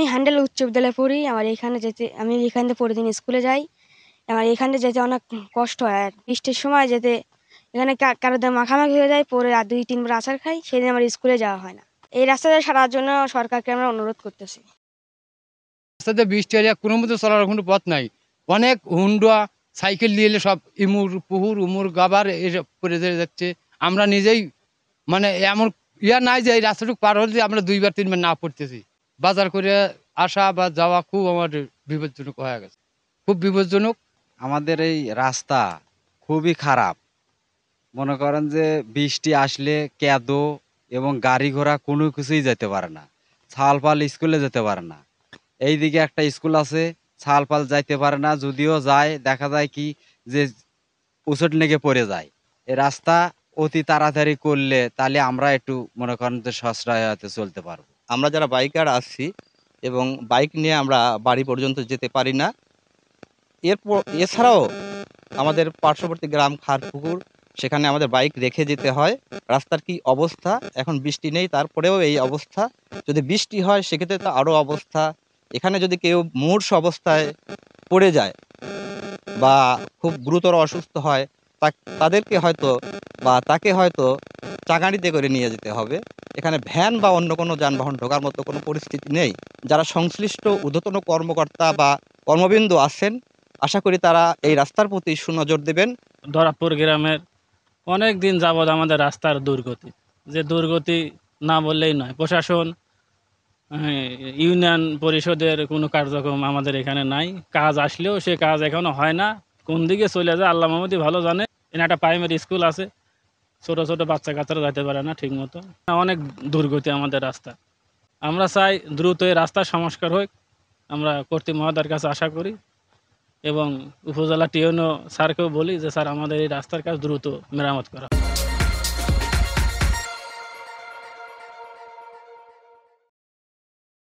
আমি হ্যান্ডেল উচ্চ বিদ্যালয়ে পড়ি। আমি এখান থেকে প্রতিদিন স্কুলে যাই। আমার এখানে যেতে অনেক কষ্ট হয়। আর বৃষ্টির সময় যেতে এখানে কারো দিয়ে মাখামাখি হয়ে যায়, পরে আর ২-৩ বার আছাড় খাই, সেদিন আমার স্কুলে যাওয়া হয় না। এই রাস্তাটা সারার জন্য সরকারকে আমরা অনুরোধ করতেছি। রাস্তাতে বৃষ্টি হলে কোনো মতো চলার কোনো পথ নাই। অনেক হুন্ডা সাইকেল নিয়ে এলে সব ইমুর পুহুর উমুর গাবার এসব পড়ে যাচ্ছে। আমরা নিজেই মানে এমন নাই যে এই রাস্তাটুকু পার হলে যে আমরা ২-৩ বার না পড়তেছি। বাজার করে আসা বা যাওয়া খুব আমার বিপজ্জনক হয়ে গেছে, খুব বিপজ্জনক। আমাদের এই রাস্তা খুবই খারাপ। মনে করেন যে বৃষ্টি আসলে কাদো এবং গাড়ি ঘোড়া কোনো কিছুই যেতে পারে না। ছালপাল স্কুলে যেতে পারে না। এইদিকে একটা স্কুল আছে, ছালপাল যাইতে পারে না, যদিও যায় দেখা যায় কি যে উচট লেগে পড়ে যায়। এই রাস্তা অতি তাড়াতাড়ি করলে তাহলে আমরা একটু মনে করেন যে সাশ্রয় হতে চলতে পারবো। আমরা যারা বাইকার আসছি এবং বাইক নিয়ে আমরা বাড়ি পর্যন্ত যেতে পারি না। এছাড়াও আমাদের পার্শ্ববর্তী গ্রাম খারপুকুর, সেখানে আমাদের বাইক রেখে যেতে হয়। রাস্তার কি অবস্থা, এখন বৃষ্টি নেই তারপরেও এই অবস্থা। যদি বৃষ্টি হয় সেক্ষেত্রে তো আরও অবস্থা। এখানে যদি কেউ মুমূর্ষু অবস্থায় পড়ে যায় বা খুব গুরুতর অসুস্থ হয়, তাদেরকে হয়তো বা তাকে হয়তো চাগাড়িতে করে নিয়ে যেতে হবে। এখানে ভ্যান বা অন্য কোনো যানবাহন ঢোকার মতো কোনো পরিস্থিতি নেই। যারা সংশ্লিষ্ট ঊর্ধ্বতন কর্মকর্তা বা কর্মবিন্দু আছেন, আশা করি তারা এই রাস্তার প্রতি সুনজর দেবেন। ধরাপুর গ্রামের অনেক দিন যাবৎ আমাদের রাস্তার দুর্গতি, যে দুর্গতি না বললেই নয়। প্রশাসন, হ্যাঁ, ইউনিয়ন পরিষদের কোনো কার্যক্রম আমাদের এখানে নাই। কাজ আসলেও সে কাজ এখনো হয় না। কোন দিকে চলে যায় আল্লাহ মাহমুদই ভালো জানে। এখানে একটা প্রাইমারি স্কুল আছে, ছোট ছোট বাচ্চা কাচ্চারা যাইতে পারে না ঠিক মতো। অনেক দুর্গতি আমাদের রাস্তা। আমরা চাই দ্রুত এই রাস্তার সংস্কার হোক। আমরা কর্তৃ মহোদয়ের কাছে আশা করি এবং উপজেলা টিএনও স্যারকেও বলি যে স্যার আমাদের এই রাস্তার কাজ দ্রুত মেরামত করা।